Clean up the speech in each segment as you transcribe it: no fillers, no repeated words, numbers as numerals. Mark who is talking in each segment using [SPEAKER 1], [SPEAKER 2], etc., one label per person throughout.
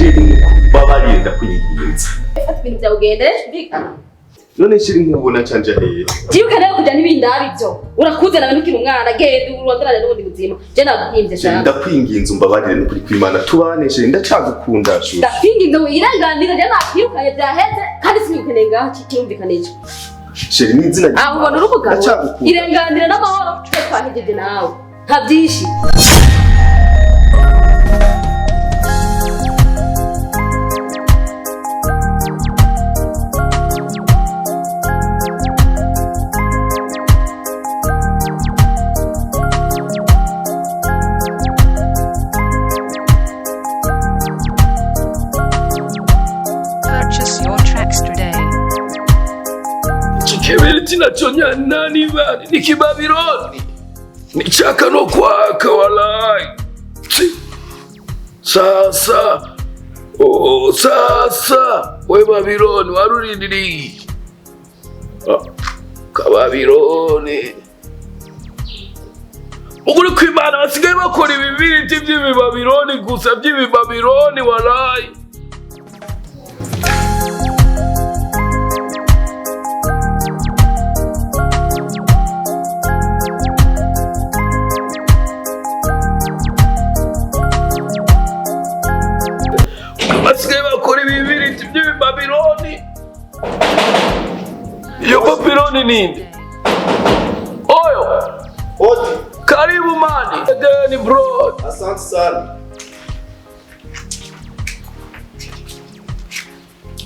[SPEAKER 1] sheri babarire ndakwinginze.
[SPEAKER 2] Fata ibintu byawe ugende bika.
[SPEAKER 1] None sheri nkubona canje hehe?
[SPEAKER 2] Jibuka rero kujya n'ibindabi byo. Urakuzana n'ukiri umwana gende urondana n'ubundi buzima. Je nakwimvye cyane.
[SPEAKER 1] Ndakwinginze umbabarire n'ukuri kw'Imana tubane sheri ndacagukunda shuri.
[SPEAKER 2] Ndakwinginze wiranganira je nakwirukaye byaheze kandi sinkeneye ngaho cyumvikanije.
[SPEAKER 1] Sheri n'izina ryawe.
[SPEAKER 2] Aho ubona urubuga. Irenganira n'amahoro twahejeje nawe. Ntabyishi.
[SPEAKER 3] Nachonya nani bani ni Kibabironi nichaka no kwaka walai sasa sasa we Babironi warurindiri Kababironi uguri kw'Imana basigaye bakora ibibiriti by'ibibabironi gusa by'ibibabironi walai basigaye bakora ibibiriti by'ibibabironi. Iyo Babironi ninde? Oyo
[SPEAKER 1] Odi
[SPEAKER 3] karibu mani again bro.
[SPEAKER 1] Asante sana.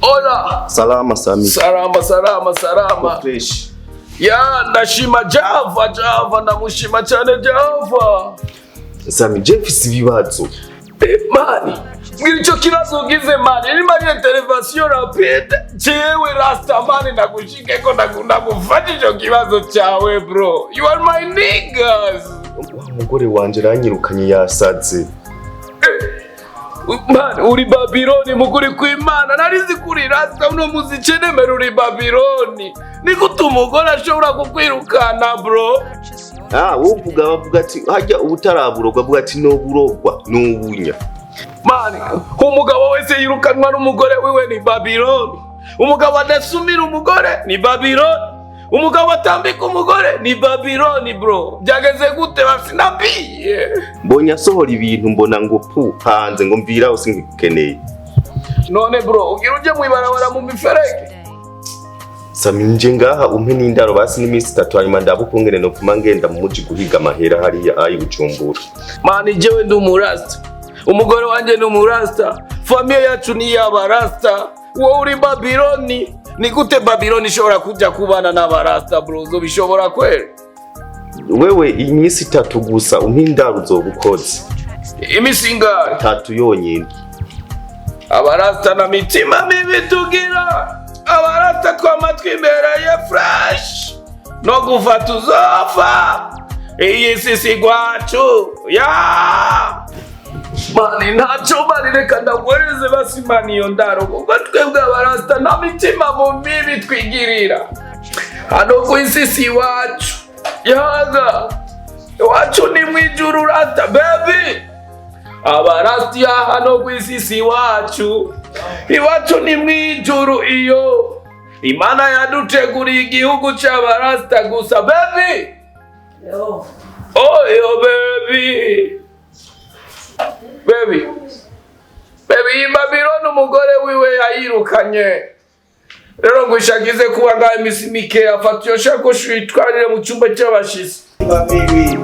[SPEAKER 3] Hola.
[SPEAKER 1] Salama Sammy.
[SPEAKER 3] Salama.
[SPEAKER 1] Fresh.
[SPEAKER 3] Ya ndashima Java ndamushima cyane Java.
[SPEAKER 1] Sammy Jeff ibibazo.
[SPEAKER 3] Mani mbwira icyo kibazo ugize mani nimba ari intervention rapide jewe rasta mani ndagushike ko ndagufata icyo kibazo cyawe bro. You are my niggas.
[SPEAKER 1] Umugore wanje ranyirukanye yasaze.
[SPEAKER 3] Mani uri Babironi muguri kw'Imana narizi kuri rasta uno muzicenemera uri Babironi. Nigute umugore ashobora kukwirukana bro?
[SPEAKER 1] Uvuga bavuga ati hajya ubutaraburogwa avuga ati no burogwa n'ubunya.
[SPEAKER 3] Mani umugabo wese yirukanwa n'umugore wiwe ni Babironi. Umugabo adasumira umugore ni Babironi. Umugabo atambika umugore ni Babironi bro. Byageze gute basinabiye?
[SPEAKER 1] Mbonye asohora ibintu mbona ngo hanze ngo mvira usingikeneye.
[SPEAKER 3] None bro ugira uje mwibarabara mu miferege?
[SPEAKER 1] Sammy nje ngaha umpe n'indaro basi n'imisi 3 hanyuma ndabukungene no kuma ngenda mu muji guhiga amahera hariya ayi Bujumbura.
[SPEAKER 3] Mani jewe ndi umurasta. Umugore wanje ni umurasta. Familia yacu ni y'abarasta. Wowe uri Babironi. Ni gute Babironi ishobora kuja kubana n'abarasta bro? Zobishobora kweli?
[SPEAKER 1] Wewe imisi 3 gusa umpe indaro uzobukoze.
[SPEAKER 3] Imisi ingahe?
[SPEAKER 1] 3 yonyine.
[SPEAKER 3] Abarasta na mitima mibi tugira. Abarasta kwa matwi imbere fresh. No gufata uzofa. Iyi sisi gwacu. Mani ntacyo reka ndagwereze basimana iyo ndaro kuko twebwe abarasta na mitima mu mibi twigirira. Hano ku isi iwacu. Yaga. Iwacu ni mwijuru rasta baby. Abarasti hano ku isi iwacu. Iwacu ni mwijuru iyo. Imana yaduteguriye igihugu cy'abarasta gusa baby. Yo. Oh yo baby. Baby Babironi umugore wiwe yayirukanye. Rero ngwishagize kuba ngaho imisi mike afata iyo shakoshi yitwarire mu cyumba cy'abashitsi.
[SPEAKER 1] Baby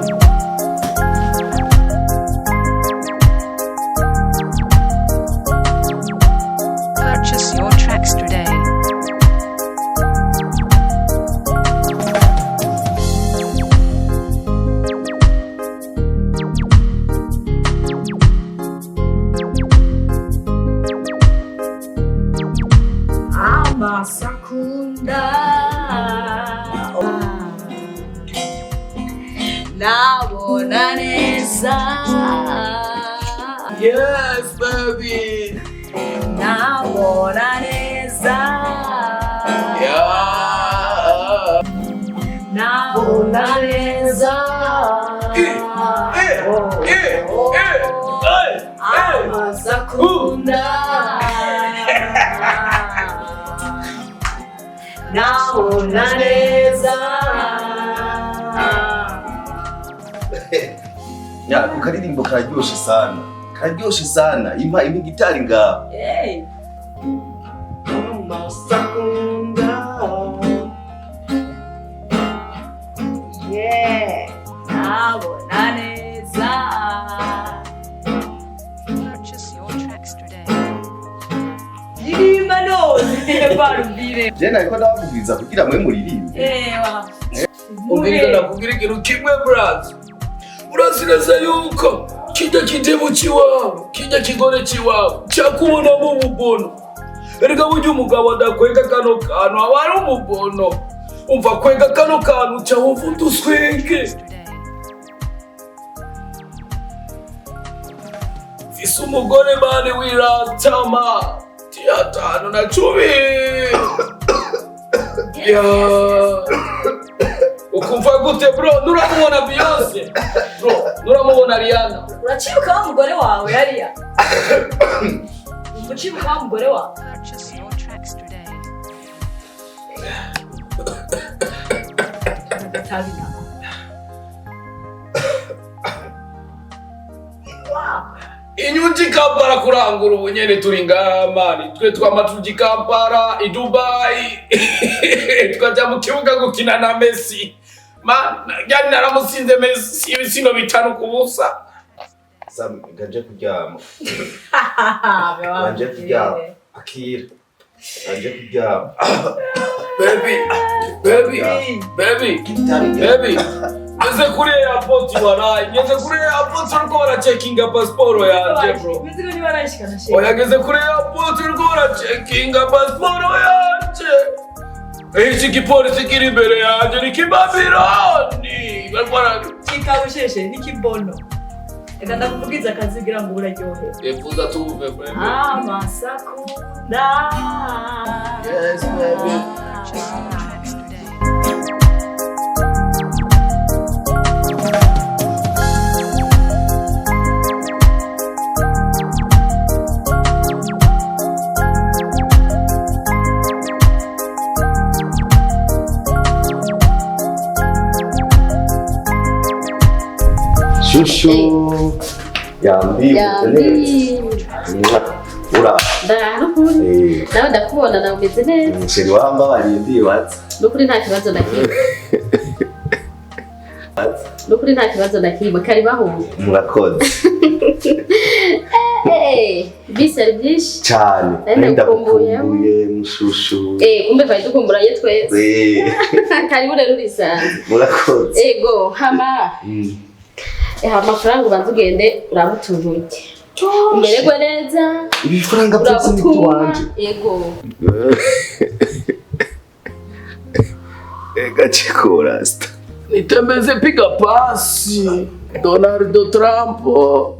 [SPEAKER 4] Purchase your tracks today.
[SPEAKER 2] Amasakunda nabona neza.
[SPEAKER 3] Yes baby.
[SPEAKER 2] Nabona neza.
[SPEAKER 3] Yeah.
[SPEAKER 2] Nabona neza. Amasakunda
[SPEAKER 5] nabona neza.
[SPEAKER 1] Ya ukaririmbo kararyoshe sana. Kararyoshe sana. Impa gitari ngaho.
[SPEAKER 5] Hey. Yeah. Nabona neza.
[SPEAKER 4] Purchase your tracks today.
[SPEAKER 5] Ndirimba none barubire.
[SPEAKER 1] Je nariko ndababwiriza kugira mwe muririmbe.
[SPEAKER 5] Ewa.
[SPEAKER 3] Ubwira nakubwira ikintu kimwe brazi. Urazi neza yuko kijya kitebo kiwawe, kijya kigore kiwawe, cyakubonamo umubono. Erega burya umugabo adakwega kano kantu aba ari umubono. Umva kwega kano kantu cya wumva uduswenge. Fise umugore mani wiratama. Tiyatanu na 10. Ya. Ukumva gute bro? Nuramubona Beyonce? Bro, nuramubona Rihanna?
[SPEAKER 5] Uracibuka wa mugore wawe yariya? Ucibuka wa mugore wawe?
[SPEAKER 4] Purchase your tracks today.
[SPEAKER 3] Inyuji Kampala kurangura ubunyene turi ngamani. Twe twama tuji Kampala, i Dubai. Tukaja mu kibuga gukina na Messi. Man, yani naramusinze Messi ibisino 5 kubusa.
[SPEAKER 1] Sammy gaje kuryama. Gaje kuryama. Akira. Gaje kuryama. Baby. Ngeze kuri airport warayi. Ngeze kuri airport uriko baracheckinga passport yanje bro.
[SPEAKER 5] Mizigo ni barashikana sheke.
[SPEAKER 3] Oya ngeze kuri airport uriko baracheckinga passport yanje. Iki gipolisi kiri imbere yanje ni Kibabironi. Barwara
[SPEAKER 5] Kikabusheshe ni kibono. Eka ndakuvugiza akazigira ngo uraryohe.
[SPEAKER 3] Efuza tuve baby.
[SPEAKER 5] Amasakunda.
[SPEAKER 3] Yes baby.
[SPEAKER 4] Purchase your tracks today.
[SPEAKER 1] Shushu. Yambi. Ura.
[SPEAKER 2] Ndahukuri. Nawe ndakubona nawe umeze neza.
[SPEAKER 1] Musheri wamba barindi watsa.
[SPEAKER 2] Nukuri nta kibazo nakimwe. Nukuri nta kibazo nakimwe. Kari bahuye.
[SPEAKER 1] Murakoze.
[SPEAKER 2] Bisari byinshi.
[SPEAKER 1] Cyane. Ndakumbuye mushushu.
[SPEAKER 2] Kumbe twari dukumburanye twese. Karibu rero urisanze.
[SPEAKER 1] Murakoze.
[SPEAKER 2] Ego hama. Amafaranga ubanza ugende uramutuntuke. Umererwe neza.
[SPEAKER 1] Ibifaranga byose ni twanje.
[SPEAKER 2] Ego.
[SPEAKER 1] Gachiko rasta.
[SPEAKER 3] Nitembeze piga pasi. Donald Trump. 1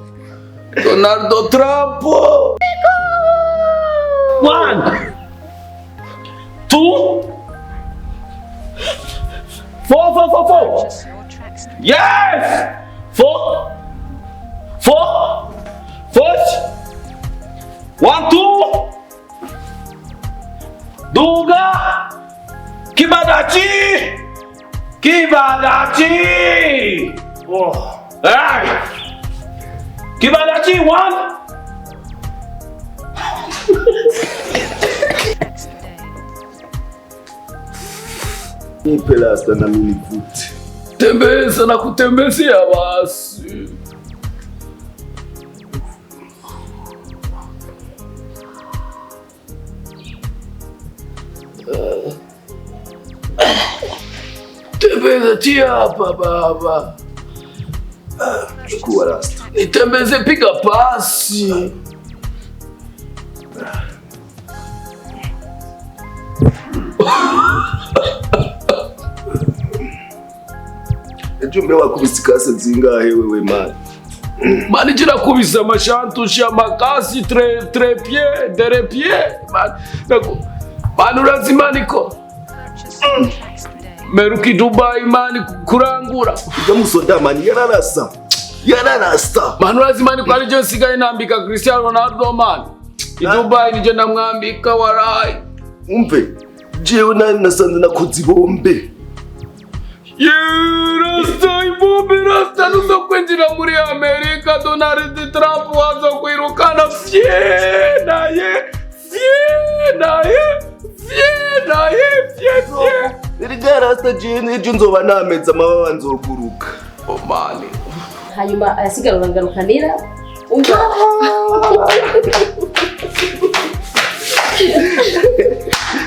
[SPEAKER 3] 2 4
[SPEAKER 4] Purchase your tracks today.
[SPEAKER 3] Yes! 4 1 2 Duga Kibadachi Oh. Hey! Kibadachi 1
[SPEAKER 1] Nipe rasta na mimi vuti.
[SPEAKER 3] Tembeza na kutembezea basi. Tembeza tia hapa baba.
[SPEAKER 1] Chukua rasta.
[SPEAKER 3] Nitembeze piga pasi.
[SPEAKER 1] Ejumbe wakubisikase zingahe wewe man.
[SPEAKER 3] Mani jina kubisa amashantushi amakasi tre pied dere pied man urazima niko
[SPEAKER 4] Purchase your tracks today.
[SPEAKER 3] meruki Dubai mani kurangura
[SPEAKER 1] Ujya musoda man yararasta.
[SPEAKER 3] man urazima niko ari je sigaye nambika Cristiano Ronaldo man i Dubai nije ndamwambika warai
[SPEAKER 1] Umve
[SPEAKER 6] jewe nasanze nakoze ibombe.
[SPEAKER 3] Rasta ibombe rasta nuzo kwinjira muri Amerika. Donald Trump waza kwirukana naye.
[SPEAKER 6] Erega rasta jewe nejo nzoba nameza amababa nzoguruka.
[SPEAKER 3] Oh mani.
[SPEAKER 2] hanyuma asigarura ngarukanira umva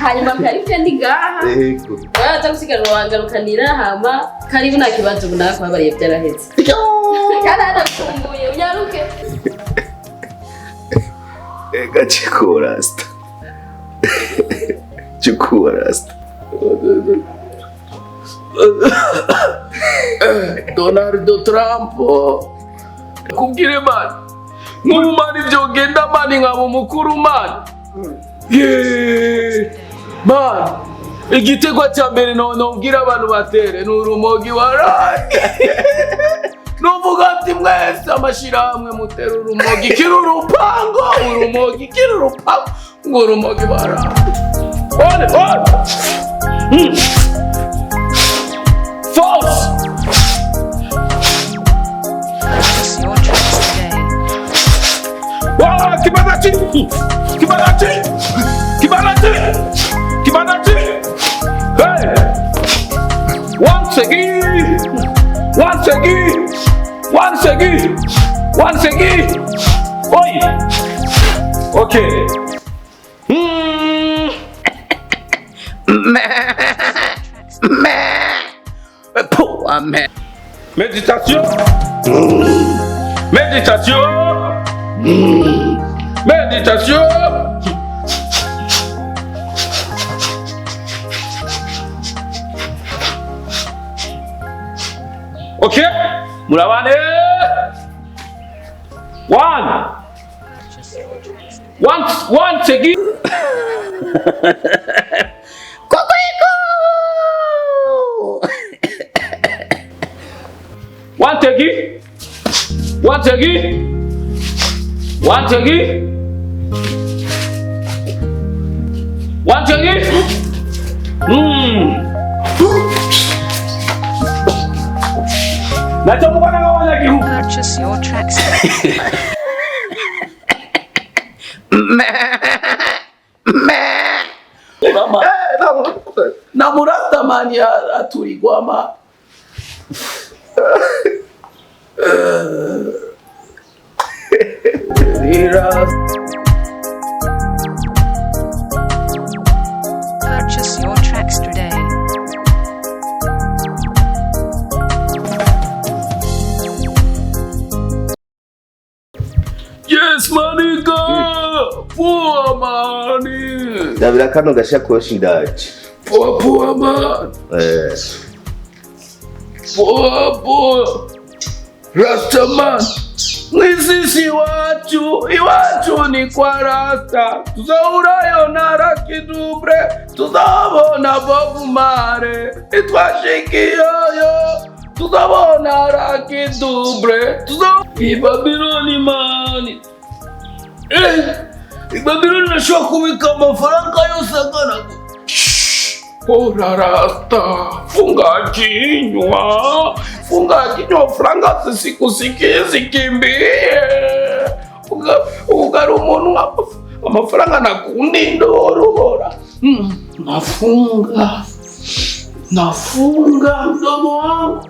[SPEAKER 2] hanyuma kari kandi ngaha
[SPEAKER 6] Yego.
[SPEAKER 2] baza gusigarura ngarukanira hama karibu nta kibazo bunaka babariye byarahetse kandi adakumbuye unyaruke
[SPEAKER 6] Ega chiko rasta. Chiko rasta.
[SPEAKER 3] Donald Trump kubwire man mumani byogenda mani nkabo mukuru man man igitego cya mbere nobwira abantu batere n'urumogi waraye nuvuga ati mwese amashirahamwe mutera urumogi kirurupango urumogi kirurupango ngo urumogi waraye false.
[SPEAKER 4] Purchase your tracks today.
[SPEAKER 3] Wow, Thematic! Hey! Once again! Oi! Okay. Poor man. Méditation. Okay? Murabane. Once again. Once again.
[SPEAKER 4] Purchase your tracks today.
[SPEAKER 3] Na murata mani aturigwama.
[SPEAKER 4] Purchase your tracks today.
[SPEAKER 3] Yes, maniga! Poor mani!
[SPEAKER 6] Davira kano gashakoshi ndaje.
[SPEAKER 3] Poor man! Poor! Rasta man! Nisisi iwacu ni kwa rasta. Tuzaurayo na rakidubre. Tuzabona Bob Mare. Itwashikiyoyo. Tuzabona rakidubre. Ibabironi mani. Ibabironi nashobora kubika amafaranga yose angana. Ora rasta, funga kinywa franga zisikimbie. Ugari umuntu amafaranga nakundindorora. Nafunga mdomo wangu.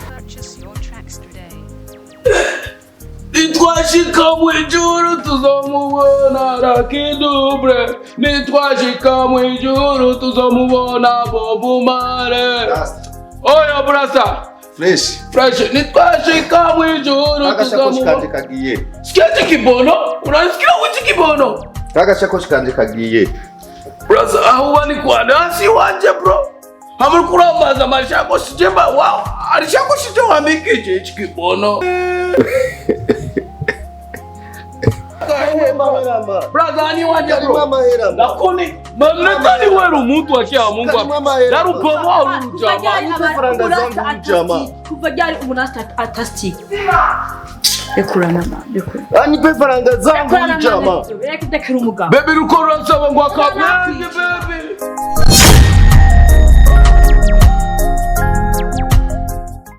[SPEAKER 4] Purchase your tracks today.
[SPEAKER 3] Nitwashika mwijuru tuzomubona rakidubre. Nitwashika mwijuru tuzomubona Bob Mare. Oya brasa.
[SPEAKER 6] Fresh.
[SPEAKER 3] Nitwashika mwijuru tuzomubona.
[SPEAKER 6] Kagiye.
[SPEAKER 3] Sikiaje kibono? Unasikia uchi kibono?
[SPEAKER 6] Shakoshi kanje kagiye.
[SPEAKER 3] Brasa ahuwa ni kwa nasi wanje bro. Hamul kurambaza mashakoshi jemba. Wow. Alishakoshi jewa mikije ichi kibono. Brother ani wanja bro. Nakoni manetani weru mtu akia Mungu. Darupoma uru jama.
[SPEAKER 2] kuva ryari umuntu atasti
[SPEAKER 5] Ekurana mama, ekura.
[SPEAKER 6] Anipe faranga zangu chama.
[SPEAKER 5] Reka udakira umugabo.
[SPEAKER 3] Baby ruko urasaba ngo akabenge baby.